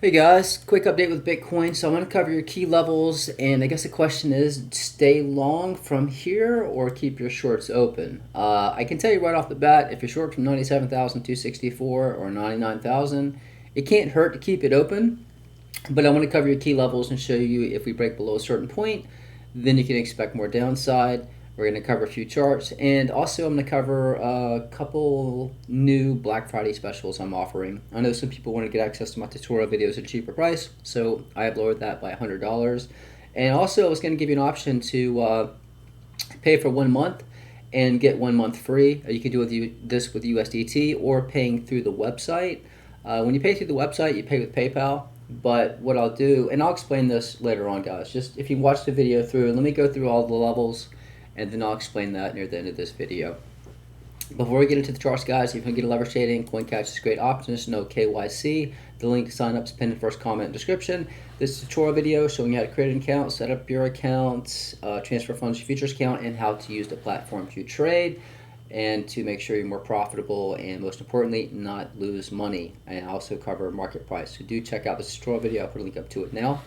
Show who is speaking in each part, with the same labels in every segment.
Speaker 1: Hey guys, quick update with Bitcoin. So I'm going to cover your key levels, and I guess the question is stay long from here or keep your shorts open. I can tell you right off the bat, if you're short from 97,264 or 99,000, it can't hurt to keep it open. But I want to cover your key levels and show you if we break below a certain point, then you can expect more downside. We're going to cover a few charts, and also I'm going to cover a couple new Black Friday specials I'm offering. I know some people want to get access to my tutorial videos at a cheaper price, so I have lowered that by $100. And also I was going to give you an option to pay for 1 month and get 1 month free. You can do this with USDT or paying through the website. When you pay through the website, you pay with PayPal. But what I'll do, and I'll explain this later on, guys. Just if you watch the video through, let me go through all the levels, and then I'll explain that near the end of this video. Before we get into the charts, guys, if you want to get a leverage trading, Coincatch is a great option. There's no KYC. The link to sign up is pinned in the first comment and description. This is a tutorial video showing you how to create an account, set up your account, transfer funds to your futures account, and how to use the platform to trade and to make sure you're more profitable and, most importantly, not lose money. And I also cover market price. So do check out this tutorial video. I'll put a link up to it now.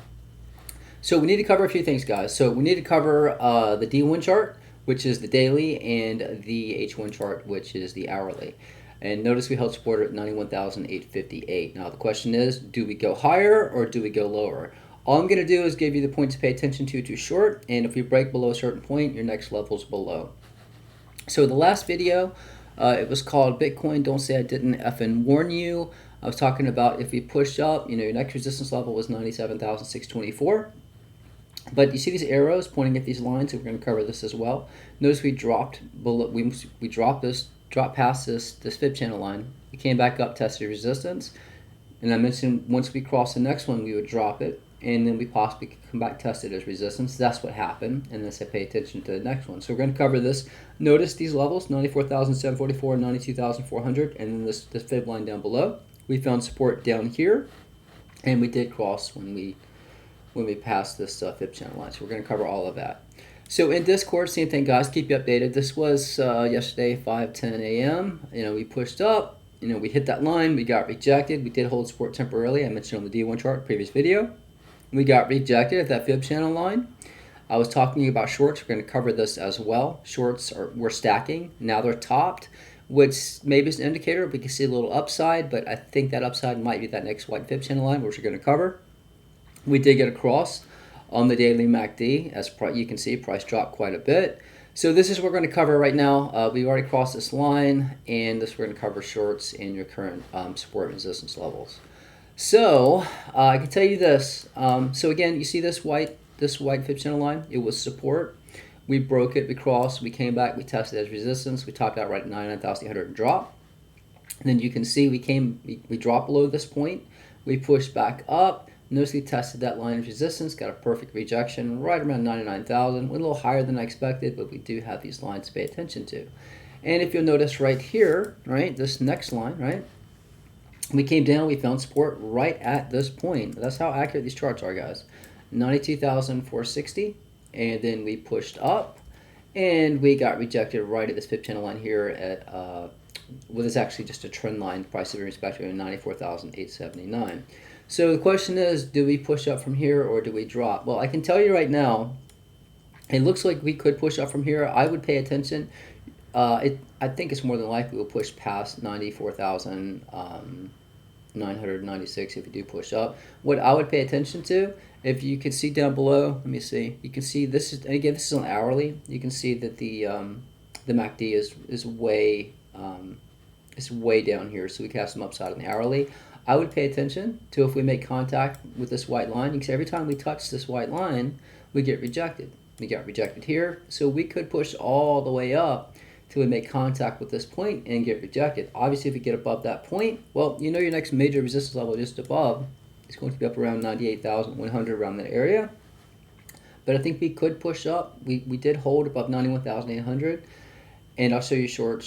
Speaker 1: So we need to cover a few things, guys. So we need to cover the D1 chart, which is the daily, and the H1 chart, which is the hourly. And notice we held support at 91,858. Now the question is, do we go higher or do we go lower? All I'm going to do is give you the point to pay attention to short, and if we break below a certain point, your next level is below. So the last video, it was called Bitcoin Don't Say I Didn't Effing Warn You. I was talking about if we push up, your next resistance level was 97,624. But you see these arrows pointing at these lines, so we're going to cover this as well. Notice we dropped below, we dropped past this fib channel line. We came back up, tested resistance, and I mentioned once we cross the next one, we would drop it, and then we possibly could come back, test it as resistance. That's what happened, and then I said pay attention to the next one. So we're going to cover this. Notice these levels: 94,744, 92,400, and then this fib line down below. We found support down here, and we did cross when we pass this fib channel line. So we're going to cover all of that. So in Discord, same thing, guys. Keep you updated. This was yesterday, 5:10 a.m. We pushed up. We hit that line. We got rejected. We did hold support temporarily. I mentioned on the D1 chart, previous video. We got rejected at that fib channel line. I was talking about shorts. We're going to cover this as well. Shorts were stacking. Now they're topped, which maybe is an indicator. We can see a little upside, but I think that upside might be that next white fib channel line, which we're going to cover. We did get across on the daily MACD. As you can see, price dropped quite a bit. So this is what we're going to cover right now. We've already crossed this line, and this we're going to cover shorts in your current support and resistance levels. So I can tell you this. So again, you see this white fib channel line? It was support. We broke it. We crossed. We came back. We tested as resistance. We topped out right at 99,800 and dropped. And then you can see we dropped below this point. We pushed back up. Notice we tested that line of resistance, got a perfect rejection right around 99,000. Went a little higher than I expected, but we do have these lines to pay attention to. And if you'll notice right here, right, this next line, right, we came down, we found support right at this point. That's how accurate these charts are, guys. 92,460, and then we pushed up, and we got rejected right at this fib channel line here at, well, it's actually just a trend line, price of respect to 94,879. So the question is, do we push up from here or do we drop? Well, I can tell you right now, it looks like we could push up from here. I would pay attention. I think it's more than likely we'll push past 94,996 if we do push up. What I would pay attention to, if you can see down below, let me see. You can see this is, and again, this is on hourly. You can see that the MACD is way down here, so we can have some upside on the hourly. I would pay attention to if we make contact with this white line, because every time we touch this white line, we get rejected. We got rejected here, so we could push all the way up till we make contact with this point and get rejected. Obviously, if we get above that point, well, your next major resistance level just above is going to be up around 98,100, around that area. But I think we could push up. We did hold above 91,800. And I'll show you short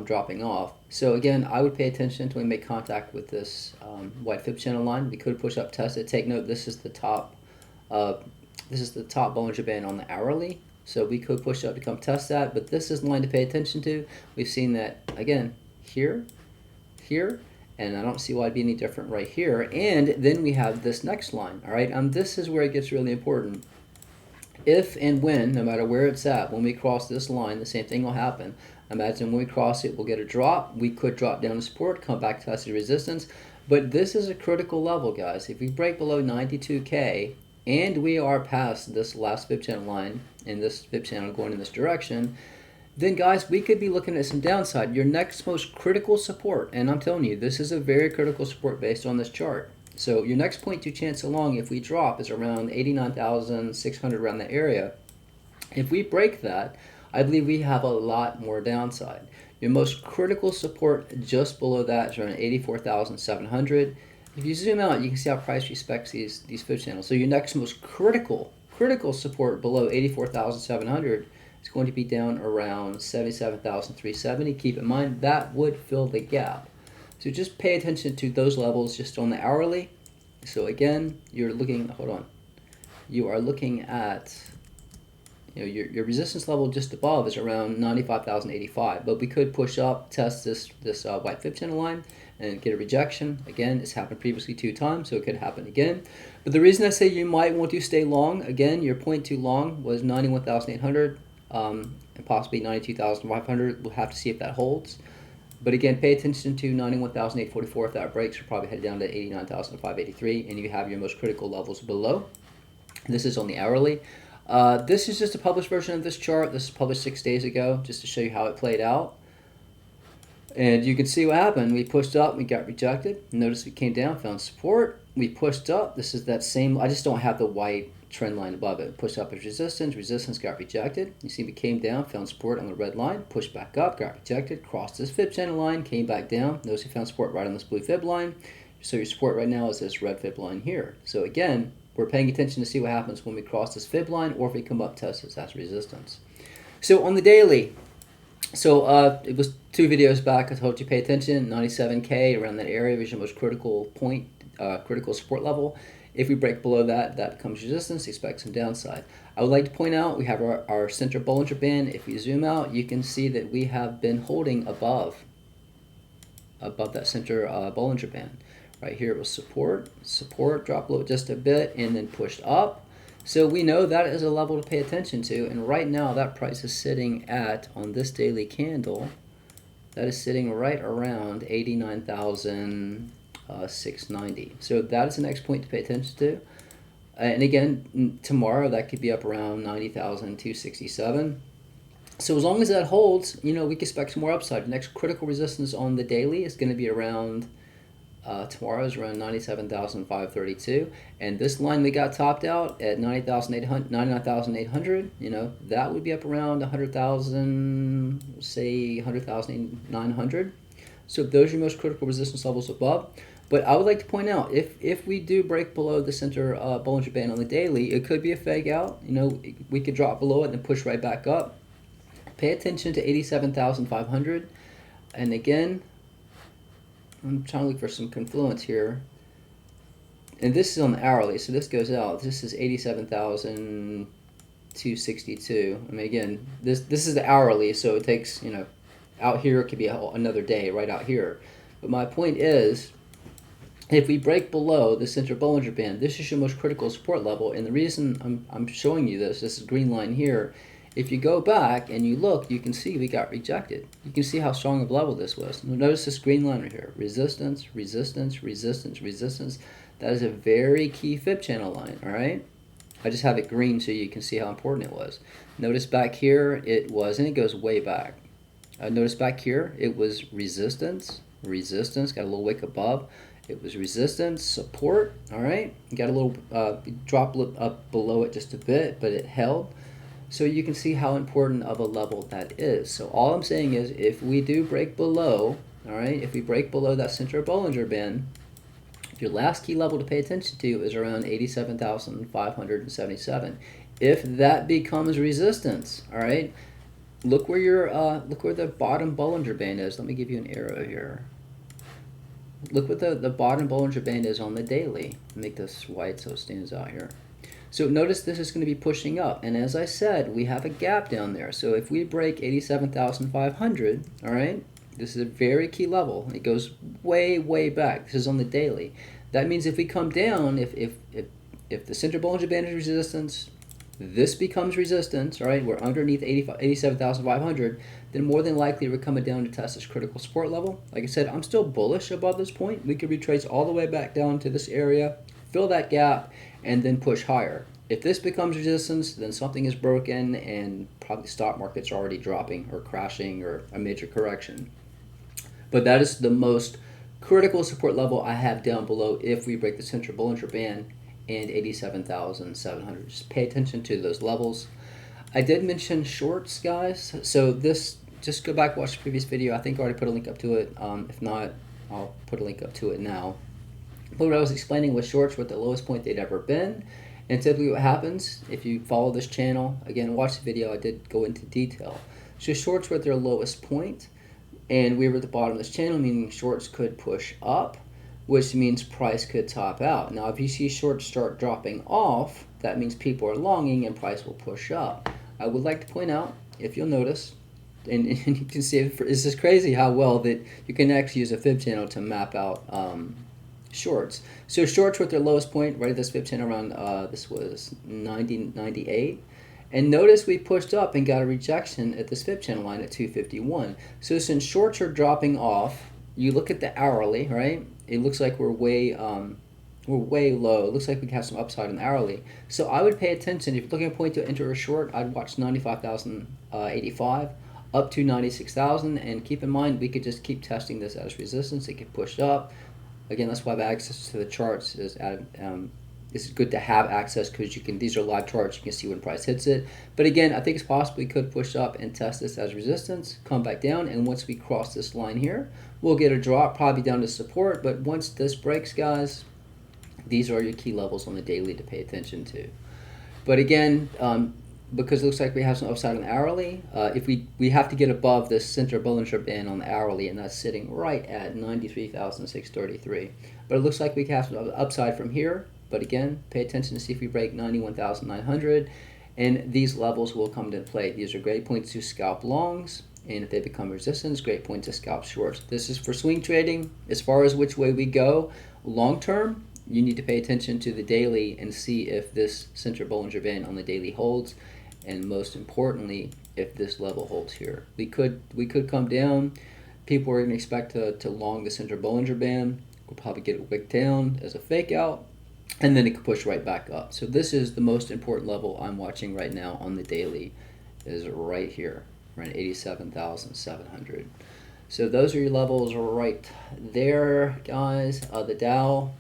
Speaker 1: dropping off. So again, I would pay attention until we make contact with this white fib channel line. We could push up, test it. Take note, this is the top Bollinger Band on the hourly. So we could push up to come test that, but this is the line to pay attention to. We've seen that again here, and I don't see why it'd be any different right here. And then we have this next line, all right? This is where it gets really important. If and when, no matter where it's at, when we cross this line, the same thing will happen. Imagine when we cross it, we'll get a drop. We could drop down to support, come back to test the resistance. But this is a critical level, guys. If we break below 92K and we are past this last fib channel line and this fib channel going in this direction, then guys, we could be looking at some downside. Your next most critical support, and I'm telling you, this is a very critical support based on this chart. So your next point to chance along, if we drop, is around 89,600, around that area. If we break that, I believe we have a lot more downside. Your most critical support just below that is around 84,700. If you zoom out, you can see how price respects these fib channels. So your next most critical support below 84,700 is going to be down around 77,370. Keep in mind that would fill the gap. So just pay attention to those levels just on the hourly. So again, you're looking, hold on, you are looking at, your resistance level just above is around 95,085, but we could push up, test this white fib channel line and get a rejection. Again, it's happened previously 2 times, so it could happen again. But the reason I say you might want to stay long, again, your point too long was 91,800 and possibly 92,500. We'll have to see if that holds. But again, pay attention to 91,844. If that breaks, we'll probably head down to 89,583, and you have your most critical levels below. This is on the hourly. This is just a published version of this chart. This is published 6 days ago, just to show you how it played out. And you can see what happened. We pushed up, we got rejected. Notice we came down, found support. We pushed up. This is that same, I just don't have the white trend line above it. Pushed up as resistance got rejected. You see we came down, found support on the red line, pushed back up, got rejected, crossed this fib channel line, came back down. Notice we found support right on this blue fib line. So your support right now is this red fib line here. So again, we're paying attention to see what happens when we cross this fib line or if we come up test this as resistance. So on the daily, so it was 2 videos back, I told you pay attention. 97K, around that area is your most critical point, critical support level. If we break below that, that becomes resistance. Expect some downside. I would like to point out we have our center Bollinger Band. If you zoom out, you can see that we have been holding above that center Bollinger Band. Right here it was support, dropped below just a bit, and then pushed up. So we know that is a level to pay attention to. And right now that price is sitting at, on this daily candle, that is sitting right around 89,690. So that is the next point to pay attention to. And again, tomorrow that could be up around 90,267. So as long as that holds, we can expect some more upside. The next critical resistance on the daily is going to be around, tomorrow is around 97,532. And this line we got topped out at 99,800, that would be up around 100,000, say 100,900. So those are your most critical resistance levels above. But I would like to point out, if we do break below the center Bollinger Band on the daily, it could be a fake out. We could drop below it and then push right back up. Pay attention to 87,500. And again, I'm trying to look for some confluence here. And this is on the hourly, so this goes out. This is 87,262. I mean, again, this is the hourly, so it takes, out here it could be another day right out here. But my point is, if we break below the center Bollinger Band, this is your most critical support level. And the reason I'm showing you this is green line here. If you go back and you look, you can see we got rejected. You can see how strong of a level this was. Notice this green line right here. Resistance, resistance, resistance, resistance. That is a very key fib channel line, all right? I just have it green so you can see how important it was. Notice back here it was, and it goes way back. Notice back here it was resistance, resistance, got a little wick above. It was resistance, support, all right? Got a little drop up below it just a bit, but it held. So you can see how important of a level that is. So all I'm saying is if we do break below, all right, if we break below that center Bollinger Band, your last key level to pay attention to is around 87,577. If that becomes resistance, all right, look where look where the bottom Bollinger Band is. Let me give you an arrow here. Look what the bottom Bollinger Band is on the daily. Make this white so it stands out here. So notice this is going to be pushing up, and as I said, we have a gap down there. So if we break 87,500, all right, This is a very key level. It goes way, way back. This is on the daily. That means if we come down, if the center Bollinger Band is resistance, this becomes resistance, right? We're underneath 87,500, then more than likely we're coming down to test this critical support level. Like I said, I'm still bullish above this point. We could retrace all the way back down to this area, fill that gap, and then push higher. If this becomes resistance, then something is broken and probably the stock market's already dropping or crashing or a major correction. But that is the most critical support level I have down below if we break the central Bollinger Band and 87,700. Just pay attention to those levels. I did mention shorts, guys. So this, just go back, watch the previous video. I think I already put a link up to it. If not, I'll put a link up to it now. But what I was explaining was shorts were at the lowest point they'd ever been. And typically what happens, if you follow this channel, again, watch the video, I did go into detail. So shorts were at their lowest point, and we were at the bottom of this channel, meaning shorts could push up, which means price could top out. Now, if you see shorts start dropping off, that means people are longing and price will push up. I would like to point out, if you'll notice, and you can see, it's just crazy how well that you can actually use a fib channel to map out shorts. So shorts were at their lowest point, right at this fib channel around, this was 98. And notice we pushed up and got a rejection at this fib channel line at 251. So since shorts are dropping off, you look at the hourly, right? It looks like we're way low. It looks like we have some upside in the hourly. So I would pay attention. If you're looking at a point to enter a short, I'd watch 95,085 up to 96,000. And keep in mind, we could just keep testing this as resistance. It could push up. Again, that's why I have access to the charts. It's good to have access because you can. These are live charts. You can see when price hits it. But again, I think it's possible we could push up and test this as resistance, come back down, and once we cross this line here, we'll get a drop, probably down to support. But once this breaks, guys, these are your key levels on the daily to pay attention to. But again, because it looks like we have some upside on the hourly, if we have to get above this center Bollinger Band on the hourly, and that's sitting right at 93,633. But it looks like we have some upside from here. But again, pay attention to see if we break 91,900, and these levels will come into play. These are great points to scalp longs, and if they become resistance, great points to scalp shorts. This is for swing trading. As far as which way we go long term, you need to pay attention to the daily and see if this center Bollinger Band on the daily holds, and most importantly, if this level holds here. We could come down. People are going to expect to long the center Bollinger Band. We'll probably get it wicked down as a fake out, and then it could push right back up. So this is the most important level I'm watching right now on the daily, is right here, around 87,700. So those are your levels right there, guys. The Dow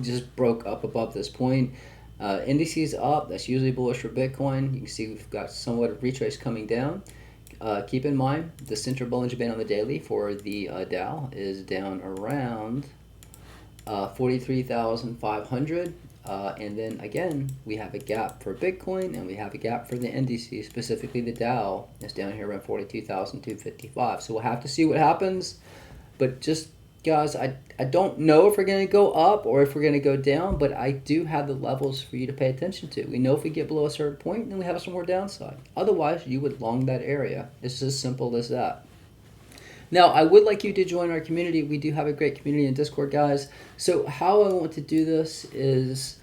Speaker 1: just broke up above this point. Indices up, that's usually bullish for Bitcoin. You can see we've got somewhat of retrace coming down. Keep in mind, the center Bollinger Band on the daily for the Dow is down around 43,500, and then again we have a gap for Bitcoin and we have a gap for the indices, specifically the Dow is down here around 42,255. So we'll have to see what happens, but just guys, I don't know if we're going to go up or if we're going to go down, but I do have the levels for you to pay attention to. We know if we get below a certain point, then we have some more downside. Otherwise, you would long that area. It's as simple as that. Now, I would like you to join our community. We do have a great community in Discord, guys. So how I want to do this is,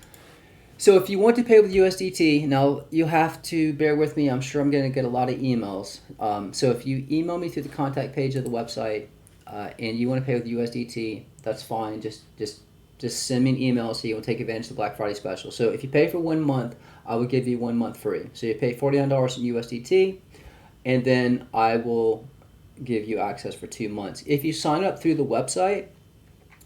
Speaker 1: so if you want to pay with USDT, now you have to bear with me. I'm sure I'm going to get a lot of emails. So if you email me through the contact page of the website and you want to pay with USDT, that's fine. Just send me an email so you will take advantage of the Black Friday special. So if you pay for 1 month, I will give you 1 month free. So you pay $49 in USDT, and then I will give you access for 2 months. If you sign up through the website,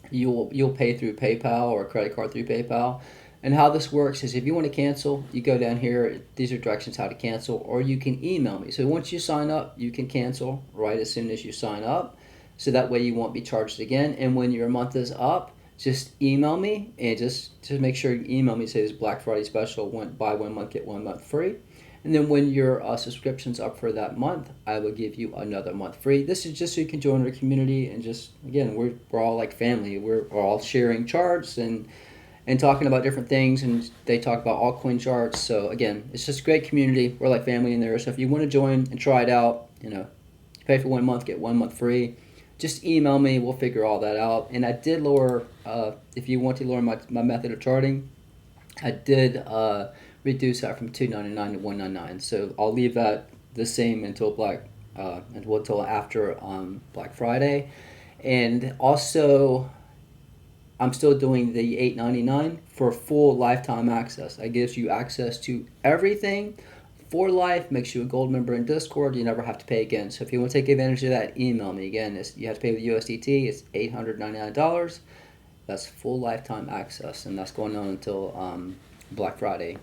Speaker 1: you'll pay through PayPal or credit card through PayPal. And how this works is if you want to cancel, you go down here. These are directions how to cancel, or you can email me. So once you sign up, you can cancel right as soon as you sign up. So that way you won't be charged again. And when your month is up, just email me, and just make sure you email me, say this Black Friday special, buy 1 month, get 1 month free. And then when your subscription's up for that month, I will give you another month free. This is just so you can join our community, and just, again, we're all like family. We're all sharing charts and talking about different things, and they talk about altcoin charts. So again, it's just a great community. We're like family in there. So if you want to join and try it out, pay for 1 month, get 1 month free. just email me. We'll figure all that out. And I did lower, if you want to lower my method of charting, I did reduce that from $2.99 to $1.99. So I'll leave that the same until after Black Friday. And also, I'm still doing the $8.99 for full lifetime access. That gives you access to everything for life, makes you a gold member in Discord. You never have to pay again. So if you want to take advantage of that, email me. Again, you have to pay with USDT. It's $899. That's full lifetime access, and that's going on until Black Friday.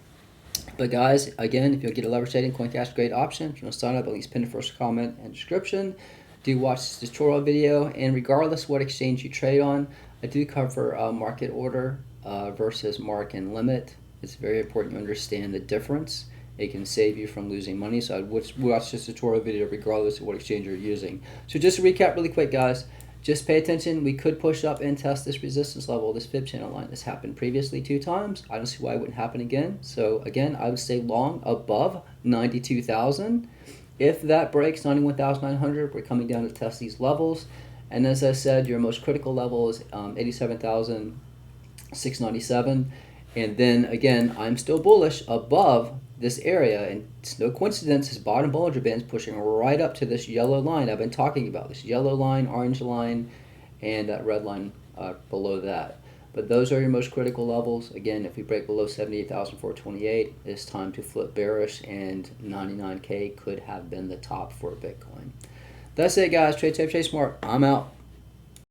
Speaker 1: But guys, again, if you get a leverage trading, Coincatch, great option. If you want to sign up, at least pin the first comment and description. Do watch this tutorial video, and regardless what exchange you trade on, I do cover market order versus mark and limit. It's very important you understand the difference. It can save you from losing money. So I'd watch this tutorial video regardless of what exchange you're using. So just to recap really quick, guys, just pay attention. We could push up and test this resistance level, this fib channel line. This happened previously 2 times. I don't see why it wouldn't happen again. So again, I would stay long above 92,000. If that breaks 91,900, we're coming down to test these levels. And as I said, your most critical level is 87,697. And then again, I'm still bullish above this area, and it's no coincidence his bottom Bollinger Band is pushing right up to this yellow line I've been talking about, this yellow line, orange line, and that red line below that. But those are your most critical levels. Again, if we break below 78,428, it's time to flip bearish, and 99K could have been the top for Bitcoin. That's it, guys. Trade safe, trade smart. I'm out.